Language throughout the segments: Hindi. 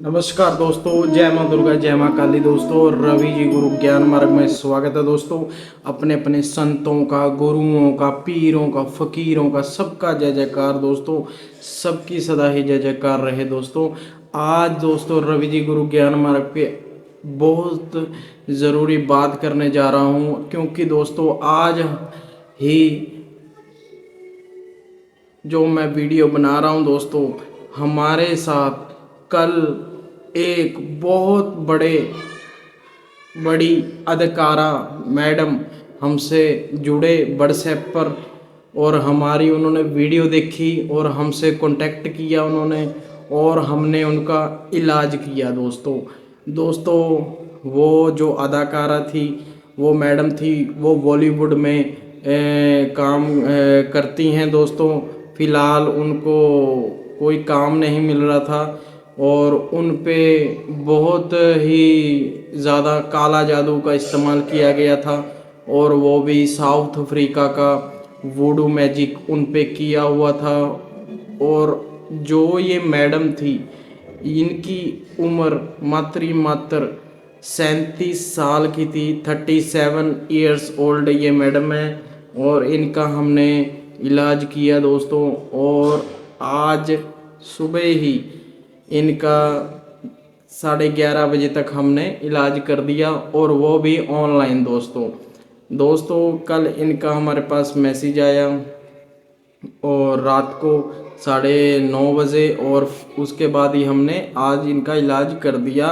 नमस्कार दोस्तों, जय माँ दुर्गा, जय माँ काली दोस्तों। और रवि जी गुरु ज्ञान मार्ग में स्वागत है दोस्तों। अपने अपने संतों का, गुरुओं का, पीरों का, फकीरों का, सबका जय जयकार दोस्तों। सबकी सदा ही जय जयकार रहे दोस्तों। आज दोस्तों रवि जी गुरु ज्ञान मार्ग पे बहुत ज़रूरी बात करने जा रहा हूँ, क्योंकि दोस्तों आज ही जो मैं वीडियो बना रहा हूँ दोस्तों, हमारे साथ कल एक बहुत बड़ी अदाकारा मैडम हमसे जुड़े व्हाट्सएप पर, और हमारी उन्होंने वीडियो देखी और हमसे कांटेक्ट किया उन्होंने, और हमने उनका इलाज किया दोस्तों। वो जो अदाकारा थी, वो मैडम थी, वो बॉलीवुड में काम करती हैं दोस्तों। फ़िलहाल उनको कोई काम नहीं मिल रहा था और उन पे बहुत ही ज़्यादा काला जादू का इस्तेमाल किया गया था, और वो भी साउथ अफ्रीका का वुडू मैजिक उन पे किया हुआ था। और जो ये मैडम थी, इनकी उम्र मात्र 37 साल की थी। 37 ईयर्स ओल्ड ये मैडम है, और इनका हमने इलाज किया दोस्तों। और आज सुबह ही इनका 11:30 बजे तक हमने इलाज कर दिया, और वो भी ऑनलाइन दोस्तों। कल इनका हमारे पास मैसेज आया, और रात को 9:30 बजे, और उसके बाद ही हमने आज इनका इलाज कर दिया।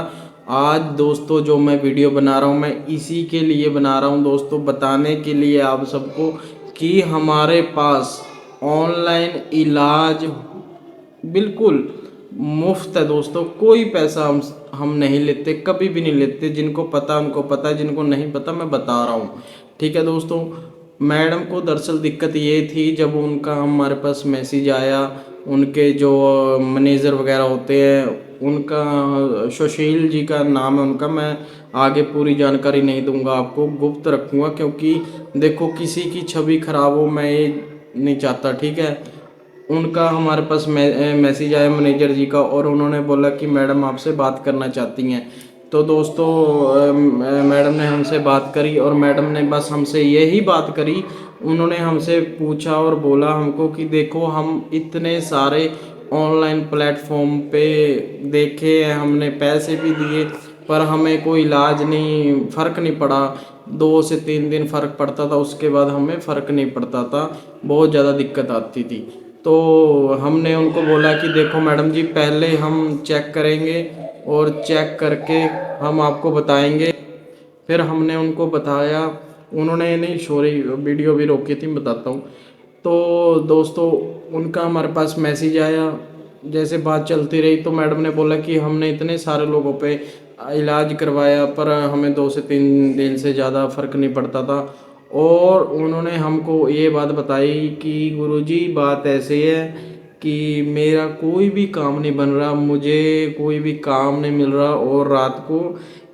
आज दोस्तों जो मैं वीडियो बना रहा हूँ, मैं इसी के लिए बना रहा हूँ दोस्तों, बताने के लिए आप सबको कि हमारे पास ऑनलाइन इलाज बिल्कुल मुफ्त है दोस्तों। कोई पैसा हम नहीं लेते, कभी भी नहीं लेते। जिनको पता उनको पता है, जिनको नहीं पता मैं बता रहा हूँ, ठीक है दोस्तों। मैडम को दरअसल दिक्कत ये थी, जब उनका हमारे पास मैसेज आया, उनके जो मैनेजर वगैरह होते हैं, उनका सुशील जी का नाम है उनका, मैं आगे पूरी जानकारी नहीं दूंगा, आपको गुप्त रखूंगा, क्योंकि देखो किसी की छवि खराब हो, मैं ये नहीं चाहता, ठीक है। उनका हमारे पास मैसेज आया मैनेजर जी का, और उन्होंने बोला कि मैडम आपसे बात करना चाहती हैं। तो दोस्तों मैडम ने हमसे बात करी, और मैडम ने बस हमसे यही बात करी। उन्होंने हमसे पूछा और बोला हमको कि देखो, हम इतने सारे ऑनलाइन प्लेटफॉर्म पे देखे हैं, हमने पैसे भी दिए, पर हमें कोई इलाज नहीं, फ़र्क नहीं पड़ा। 2 से 3 दिन फ़र्क पड़ता था, उसके बाद हमें फ़र्क नहीं पड़ता था, बहुत ज़्यादा दिक्कत आती थी। तो हमने उनको बोला कि देखो मैडम जी, पहले हम चेक करेंगे, और चेक करके हम आपको बताएंगे। फिर हमने उनको बताया, उन्होंने नहीं, सॉरी वीडियो भी रोकी थी, बताता हूँ। तो दोस्तों उनका हमारे पास मैसेज आया, जैसे बात चलती रही, तो मैडम ने बोला कि हमने इतने सारे लोगों पे इलाज करवाया, पर हमें 2 से 3 दिन से ज़्यादा फ़र्क नहीं पड़ता था। और उन्होंने हमको ये बात बताई कि गुरुजी बात ऐसे है कि मेरा कोई भी काम नहीं बन रहा, मुझे कोई भी काम नहीं मिल रहा, और रात को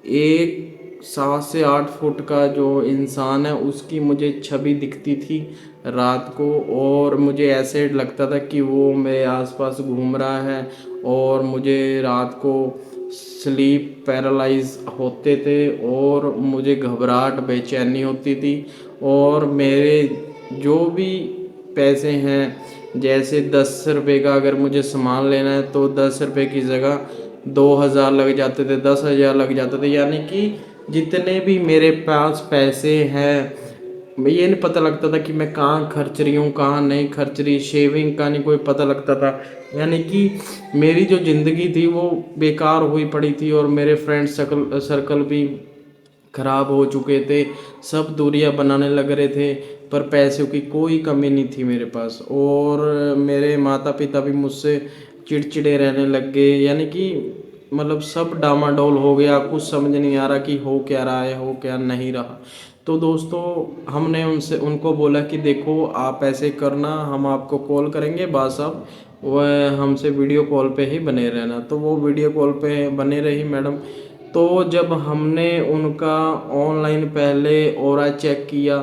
एक 7 से 8 फुट का जो इंसान है, उसकी मुझे छवि दिखती थी रात को, और मुझे ऐसे लगता था कि वो मेरे आसपास घूम रहा है, और मुझे रात को स्लीप पैरालाइज होते थे, और मुझे घबराहट बेचैनी होती थी। और मेरे जो भी पैसे हैं, जैसे 10 रुपये का अगर मुझे सामान लेना है, तो 10 रुपये की जगह 2,000 लग जाते थे, 10,000 लग जाते थे। यानी कि जितने भी मेरे पास पैसे हैं, ये नहीं पता लगता था कि मैं कहाँ खर्च रही हूँ, कहाँ नहीं खर्च रही, शेविंग का नहीं कोई पता लगता था। यानी कि मेरी जो ज़िंदगी थी वो बेकार हुई पड़ी थी, और मेरे फ्रेंड सर्कल भी ख़राब हो चुके थे, सब दूरियां बनाने लग रहे थे, पर पैसों की कोई कमी नहीं थी मेरे पास। और मेरे माता पिता भी मुझसे चिड़चिड़े रहने लग गए, यानी कि मतलब सब डामाडोल हो गया, कुछ समझ नहीं आ रहा कि हो क्या रहा है, हो क्या नहीं रहा। तो दोस्तों हमने उनको बोला कि देखो आप ऐसे करना, हम आपको कॉल करेंगे, बस आप वह हमसे वीडियो कॉल पे ही बने रहना। तो वो वीडियो कॉल पे बने रही मैडम। तो जब हमने उनका ऑनलाइन पहले ऑरा चेक किया,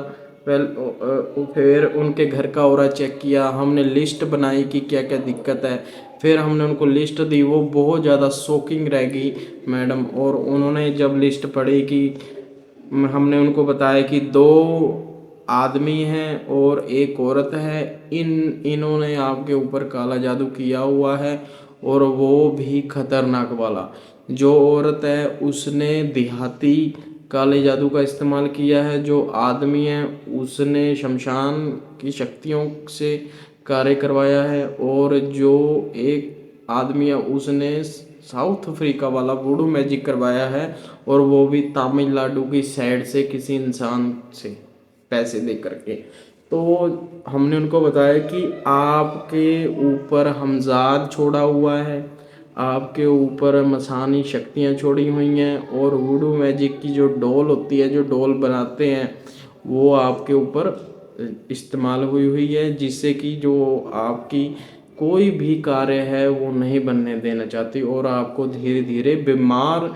फिर उनके घर का ऑरा चेक किया, हमने लिस्ट बनाई कि क्या क्या दिक्कत है। फिर हमने उनको लिस्ट दी, वो बहुत ज़्यादा शॉकिंग रह गई मैडम। और उन्होंने जब लिस्ट पढ़ी कि हमने उनको बताया कि 2 आदमी हैं और एक औरत है, इन्होंने आपके ऊपर काला जादू किया हुआ है, और वो भी खतरनाक वाला। जो औरत है उसने देहाती काले जादू का इस्तेमाल किया है, जो आदमी है उसने शमशान की शक्तियों से कार्य करवाया है, और जो एक आदमी है उसने साउथ अफ्रीका वाला वुडू मैजिक करवाया है, और वो भी तमिलनाडु की साइड से किसी इंसान से पैसे दे करके। तो हमने उनको बताया कि आपके ऊपर हमजाद छोड़ा हुआ है, आपके ऊपर मसानी शक्तियाँ छोड़ी हुई हैं, और वुडू मैजिक की जो डोल होती है, जो डोल बनाते हैं, वो आपके ऊपर इस्तेमाल हुई हुई है, जिससे कि जो आपकी कोई भी कार्य है वो नहीं बनने देना चाहती, और आपको धीरे धीरे बीमार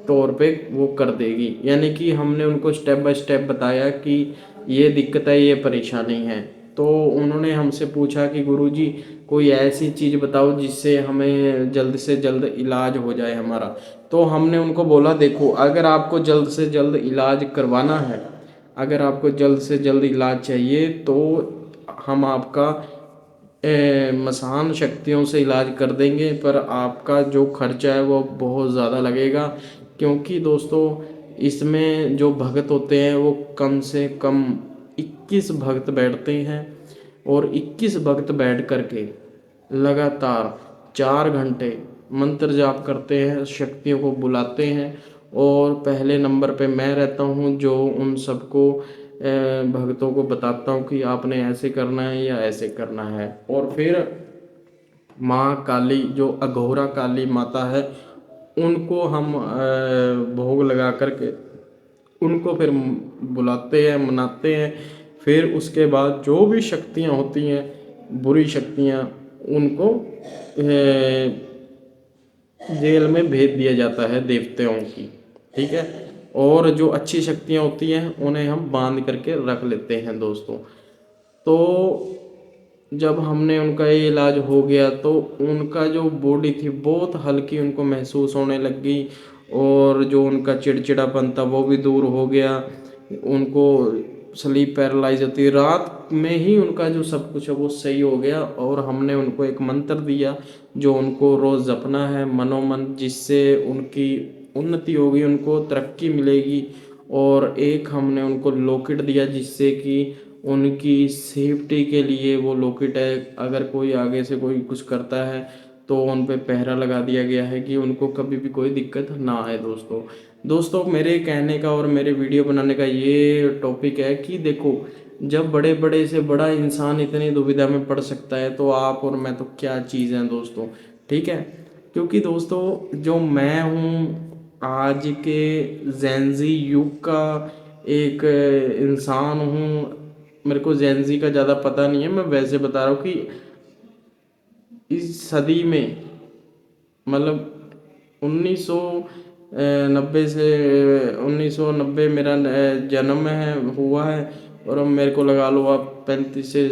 तौर पे वो कर देगी। यानी कि हमने उनको स्टेप बाय स्टेप बताया कि ये दिक्कत है, ये परेशानी है। तो उन्होंने हमसे पूछा कि गुरुजी कोई ऐसी चीज़ बताओ जिससे हमें जल्द से जल्द इलाज हो जाए हमारा। तो हमने उनको बोला देखो, अगर आपको जल्द से जल्द इलाज करवाना है, अगर आपको जल्द से जल्द इलाज चाहिए, तो हम आपका मसान शक्तियों से इलाज कर देंगे, पर आपका जो खर्चा है वो बहुत ज़्यादा लगेगा। क्योंकि दोस्तों इसमें जो भगत होते हैं वो कम से कम 21 भक्त बैठते हैं, और 21 भक्त बैठ करके लगातार 4 घंटे मंत्र जाप करते हैं, शक्तियों को बुलाते हैं। और पहले नंबर पे मैं रहता हूँ, जो उन सबको भक्तों को बताता हूँ कि आपने ऐसे करना है या ऐसे करना है। और फिर माँ काली, जो अघोरा काली माता है, उनको हम भोग लगा करके उनको फिर बुलाते हैं, मनाते हैं। फिर उसके बाद जो भी शक्तियाँ होती हैं, बुरी शक्तियाँ, उनको जेल में भेज दिया जाता है देवताओं की, ठीक है। और जो अच्छी शक्तियाँ होती हैं उन्हें हम बांध करके रख लेते हैं दोस्तों। तो जब हमने उनका ये इलाज हो गया तो उनका जो बॉडी थी बहुत हल्की उनको महसूस होने लग गई, और जो उनका चिड़चिड़ापन था वो भी दूर हो गया। उनको स्लीप पैरालाइज होती, रात में ही उनका जो सब कुछ है वो सही हो गया। और हमने उनको एक मंत्र दिया जो उनको रोज़ जपना है मनोमन, जिससे उनकी उन्नति होगी, उनको तरक्की मिलेगी। और एक हमने उनको लॉकेट दिया जिससे कि उनकी सेफ्टी के लिए वो लॉकेट है, अगर कोई आगे से कोई कुछ करता है तो उन पे पहरा लगा दिया गया है कि उनको कभी भी कोई दिक्कत ना आए। दोस्तों मेरे कहने का और मेरे वीडियो बनाने का ये टॉपिक है कि देखो, जब बड़े बड़े से बड़ा इंसान इतनी दुविधा में पड़ सकता है, तो आप और मैं तो क्या चीज़ हैं दोस्तों, ठीक है। क्योंकि दोस्तों जो मैं हूँ आज के जेंजी युग का एक इंसान हूँ। मेरे को जेंजी का ज़्यादा पता नहीं है, मैं वैसे बता रहा हूँ कि इस सदी में, मतलब 1990 से 1990 मेरा जन्म है हुआ है, और अब मेरे को लगा लो आप 35 से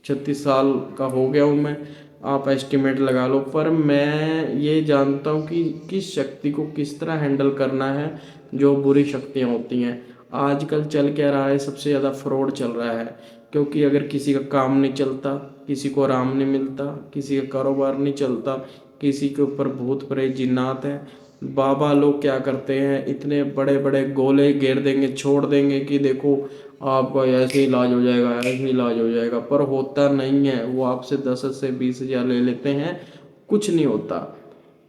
36 साल का हो गया हूँ मैं, आप एस्टिमेट लगा लो। पर मैं ये जानता हूँ कि किस शक्ति को किस तरह हैंडल करना है, जो बुरी शक्तियाँ होती हैं। आजकल चल क्या रहा है, सबसे ज़्यादा फ्रॉड चल रहा है। क्योंकि अगर किसी का काम नहीं चलता, किसी को आराम नहीं मिलता, किसी का कारोबार नहीं चलता, किसी के ऊपर भूत प्रेत जिन्नात है, बाबा लोग क्या करते हैं, इतने बड़े बड़े गोले घेर देंगे, छोड़ देंगे कि देखो आपका ऐसे इलाज हो जाएगा, ऐसे इलाज हो जाएगा, पर होता नहीं है। वो आपसे 10 से 20 हज़ार ले लेते हैं, कुछ नहीं होता।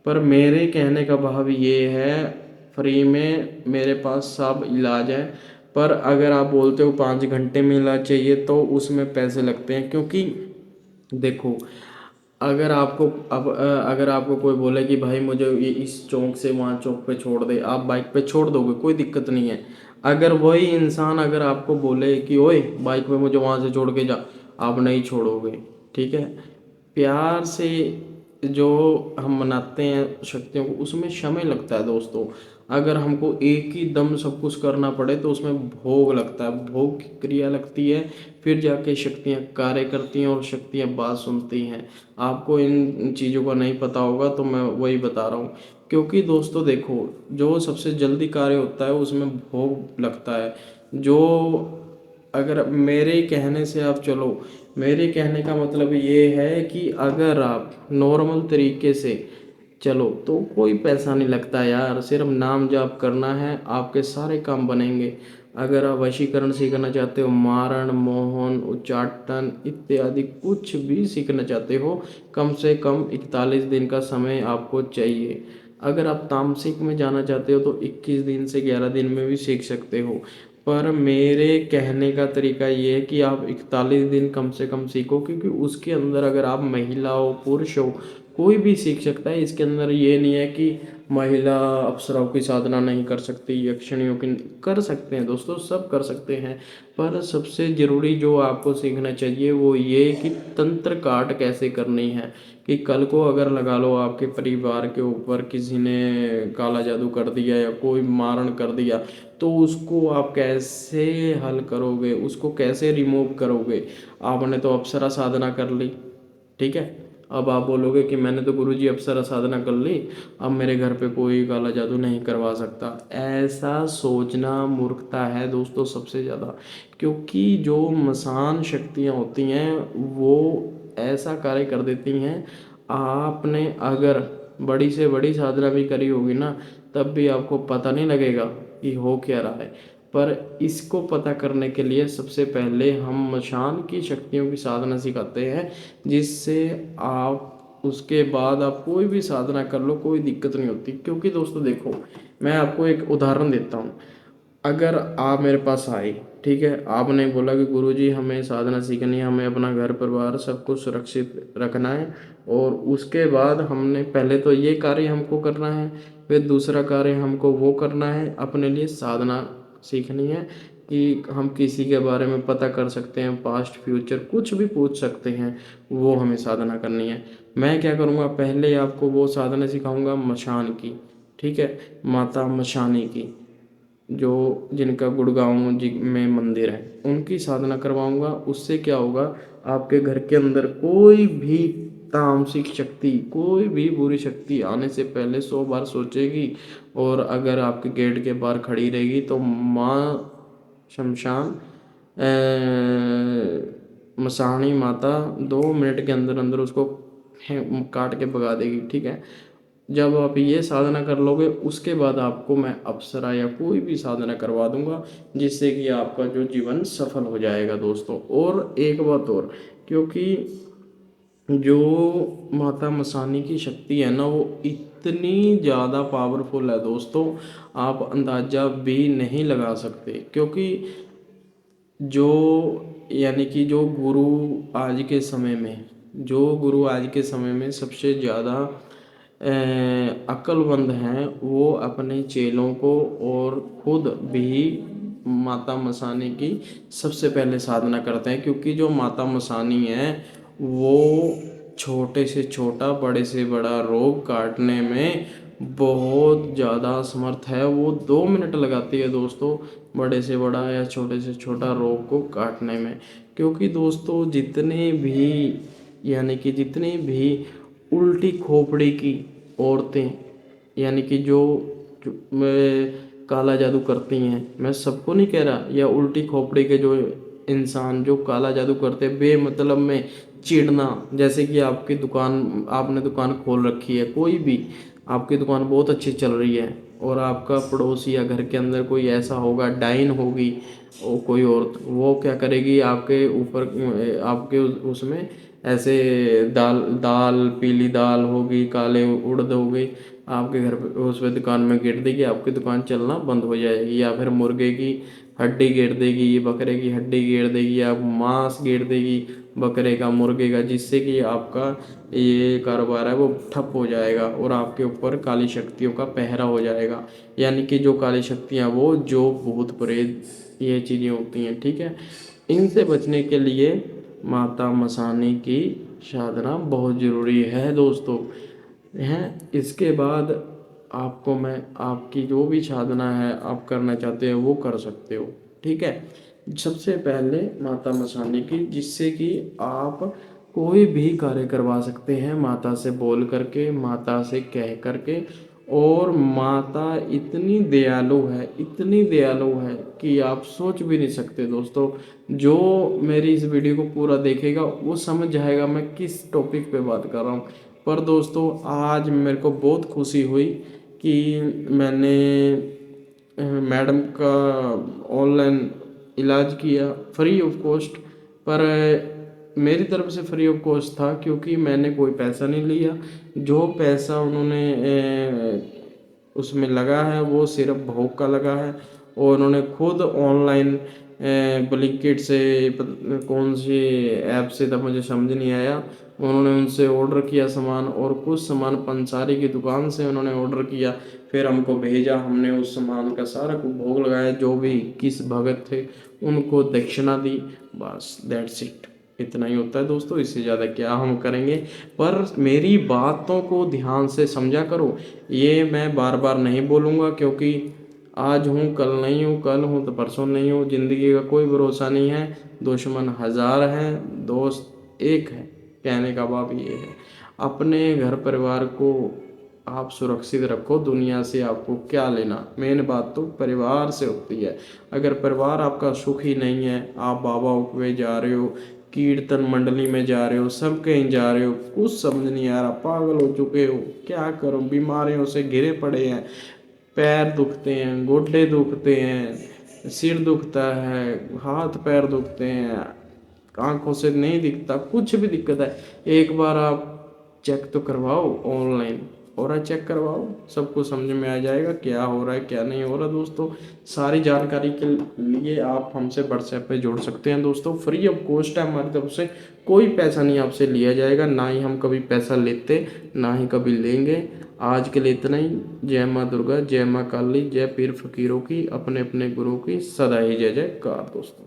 पर मेरे कहने का भाव ये है, फ्री में मेरे पास सब इलाज है। पर अगर आप बोलते हो 5 घंटे में इलाज चाहिए तो उसमें पैसे लगते हैं। क्योंकि देखो, अगर आपको अगर आपको कोई बोले कि भाई मुझे ये इस चौक से वहाँ चौक पे छोड़ दे, आप बाइक पे छोड़ दोगे, कोई दिक्कत नहीं है। अगर वही इंसान अगर आपको बोले कि ओए बाइक पे मुझे वहाँ से छोड़ के जा, आप नहीं छोड़ोगे, ठीक है। प्यार से जो हम मनाते हैं शक्तियों को, उसमें समय लगता है दोस्तों। अगर हमको एक ही दम सब कुछ करना पड़े तो उसमें भोग लगता है, भोग की क्रिया लगती है, फिर जाके शक्तियाँ कार्य करती हैं और शक्तियाँ बात सुनती हैं। आपको इन चीज़ों का नहीं पता होगा तो मैं वही बता रहा हूँ। क्योंकि दोस्तों देखो, जो सबसे जल्दी कार्य होता है उसमें भोग लगता है। जो अगर मेरे कहने से आप चलो, मेरे कहने का मतलब ये है कि अगर आप नॉर्मल तरीके से चलो तो कोई पैसा नहीं लगता यार, सिर्फ नाम जाप करना है, आपके सारे काम बनेंगे। अगर आप वशीकरण सीखना चाहते हो, मारण मोहन उच्चाटन इत्यादि कुछ भी सीखना चाहते हो, कम से कम 41 दिन का समय आपको चाहिए। अगर आप तामसिक में जाना चाहते हो तो 21 दिन से 11 दिन में भी सीख सकते हो। पर मेरे कहने का तरीका ये है कि आप 41 दिन कम से कम सीखो, क्योंकि उसके अंदर अगर आप महिला हो पुरुष हो कोई भी सीख सकता है। इसके अंदर ये नहीं है कि महिला अप्सराओं की साधना नहीं कर सकती, यक्षिणियों की कर सकते हैं दोस्तों, सब कर सकते हैं। पर सबसे ज़रूरी जो आपको सीखना चाहिए वो ये कि तंत्र काट कैसे करनी है। कि कल को अगर लगा लो आपके परिवार के ऊपर किसी ने काला जादू कर दिया या कोई मारण कर दिया, तो उसको आप कैसे हल करोगे, उसको कैसे रिमूव करोगे। आपने तो अप्सरा साधना कर ली, ठीक है, अब आप बोलोगे कि मैंने तो गुरुजी अप्सरा साधना कर ली, अब मेरे घर पे कोई काला जादू नहीं करवा सकता। ऐसा सोचना मूर्खता है दोस्तों सबसे ज़्यादा। क्योंकि जो मसान शक्तियाँ होती हैं वो ऐसा कार्य कर देती हैं। आपने अगर बड़ी से बड़ी साधना भी करी होगी ना, तब भी आपको पता नहीं लगेगा कि हो क्या रहा है। पर इसको पता करने के लिए सबसे पहले हम मशान की शक्तियों की साधना सिखाते हैं, जिससे आप उसके बाद आप कोई भी साधना कर लो कोई दिक्कत नहीं होती। क्योंकि दोस्तों देखो, मैं आपको एक उदाहरण देता हूँ। अगर आप मेरे पास आए, ठीक है, आपने बोला कि गुरुजी हमें साधना सीखनी है, हमें अपना घर परिवार सब कुछ सुरक्षित रखना है, और उसके बाद हमने पहले तो ये कार्य हमको करना है, फिर दूसरा कार्य हमको वो करना है, अपने लिए साधना सीखनी है कि हम किसी के बारे में पता कर सकते हैं, पास्ट फ्यूचर कुछ भी पूछ सकते हैं, वो हमें साधना करनी है। मैं क्या करूँगा, पहले आपको वो साधना सिखाऊंगा मशान की, ठीक है, माता मशानी की, जो जिनका गुड़गांव जी में मंदिर है उनकी साधना करवाऊंगा। उससे क्या होगा, आपके घर के अंदर कोई भी तामसिक शक्ति, कोई भी बुरी शक्ति आने से पहले 100 बार सोचेगी। और अगर आपके गेट के बाहर खड़ी रहेगी तो माँ शमशान मसाणी माता 2 मिनट के अंदर अंदर उसको काट के भगा देगी, ठीक है। जब आप ये साधना कर लोगे उसके बाद आपको मैं अप्सरा या कोई भी साधना करवा दूंगा, जिससे कि आपका जो जीवन सफल हो जाएगा दोस्तों। और एक बात और, क्योंकि जो माता मसानी की शक्ति है ना वो इतनी ज़्यादा पावरफुल है दोस्तों, आप अंदाज़ा भी नहीं लगा सकते। क्योंकि जो यानी कि जो गुरु आज के समय में सबसे ज़्यादा अक्लमंद हैं, वो अपने चेलों को और खुद भी माता मसानी की सबसे पहले साधना करते हैं। क्योंकि जो माता मसानी है वो छोटे से छोटा बड़े से बड़ा रोग काटने में बहुत ज़्यादा समर्थ है। वो 2 मिनट लगाती है दोस्तों, बड़े से बड़ा या छोटे से छोटा रोग को काटने में। क्योंकि दोस्तों जितनी भी उल्टी खोपड़ी की औरतें, यानी कि जो काला जादू करती हैं, मैं सबको नहीं कह रहा, या उल्टी खोपड़ी के जो इंसान जो काला जादू करते हैं बेमतलब में चिढ़ना, जैसे कि आपने दुकान खोल रखी है, कोई भी आपकी दुकान बहुत अच्छी चल रही है और आपका पड़ोसी या घर के अंदर कोई ऐसा होगा, डाइन होगी और कोई और, वो क्या करेगी आपके ऊपर आपके उसमें ऐसे दाल दाल पीली दाल होगी, काले उड़द हो गई, आपके घर पे उस पे दुकान में गिर देगी, आपकी दुकान चलना बंद हो जाएगी। या फिर मुर्गे की हड्डी गिर देगी, बकरे की हड्डी गिर देगी, या मांस गिर देगी बकरे का मुर्गे का, जिससे कि आपका ये कारोबार है वो ठप हो जाएगा और आपके ऊपर काली शक्तियों का पहरा हो जाएगा। यानी कि जो काली शक्तियाँ वो जो भूत प्रेत ये चीज़ें होती हैं, ठीक है। इनसे बचने के लिए माता मसानी की साधना बहुत ज़रूरी है दोस्तों। हैं इसके बाद आपको मैं आपकी जो भी साधना है आप करना चाहते हो वो कर सकते हो। ठीक है, सबसे पहले माता मसाने की, जिससे कि आप कोई भी कार्य करवा सकते हैं माता से बोल करके, माता से कह करके। और माता इतनी दयालु है, इतनी दयालु है कि आप सोच भी नहीं सकते दोस्तों। जो मेरी इस वीडियो को पूरा देखेगा वो समझ जाएगा मैं किस टॉपिक पे बात कर रहा हूँ। पर दोस्तों आज मेरे को बहुत खुशी हुई कि मैंने मैडम का ऑनलाइन इलाज किया फ्री ऑफ कॉस्ट। पर मेरी तरफ से फ्री ऑफ कॉस्ट था क्योंकि मैंने कोई पैसा नहीं लिया। जो पैसा उन्होंने उसमें लगा है वो सिर्फ भोग का लगा है। और उन्होंने खुद ऑनलाइन ब्लिंकिट से कौन सी ऐप से था मुझे समझ नहीं आया, उन्होंने उनसे ऑर्डर किया सामान, और कुछ सामान पंसारी की दुकान से उन्होंने ऑर्डर किया, फिर हमको भेजा। हमने उस सामान का सारा कुछ भोग लगाया, जो भी 21 भगत थे उनको दक्षिणा दी। बस दैट्स इट, इतना ही होता है दोस्तों, इससे ज़्यादा क्या हम करेंगे। पर मेरी बातों को ध्यान से समझा करो। ये मैं बार बार नहीं बोलूँगा क्योंकि आज हूँ कल नहीं हूँ, कल हूँ तो परसों नहीं हूँ। ज़िंदगी का कोई भरोसा नहीं है, दुश्मन हजार हैं दोस्त एक है। कहने का भाव ये है, अपने घर परिवार को आप सुरक्षित रखो। दुनिया से आपको क्या लेना, मेन बात तो परिवार से होती है। अगर परिवार आपका सुखी नहीं है, आप बाबा उपवे जा रहे हो, कीर्तन मंडली में जा रहे हो, सब कहीं जा रहे हो, कुछ समझ नहीं आ रहा, पागल हो चुके हो, क्या करो, बीमारियों से घिरे पड़े हैं, पैर दुखते हैं, गोड्डे दुखते हैं, सिर दुखता है, हाथ पैर दुखते हैं, आंखों से नहीं दिखता, कुछ भी दिक्कत है, एक बार आप चेक तो करवाओ ऑनलाइन, और चेक करवाओ, सबको समझ में आ जाएगा क्या हो रहा है क्या नहीं हो रहा। दोस्तों सारी जानकारी के लिए आप हमसे व्हाट्सएप पे जुड़ सकते हैं दोस्तों, फ्री ऑफ कॉस्ट है हमारी तरफ से, कोई पैसा नहीं आपसे लिया जाएगा, ना ही हम कभी पैसा लेते, ना ही कभी लेंगे। आज के लिए इतना ही। जय माँ दुर्गा, जय माँ काली, जय पीर फकीरों की, अपने अपने गुरु की सदा ही जय जयकार दोस्तों।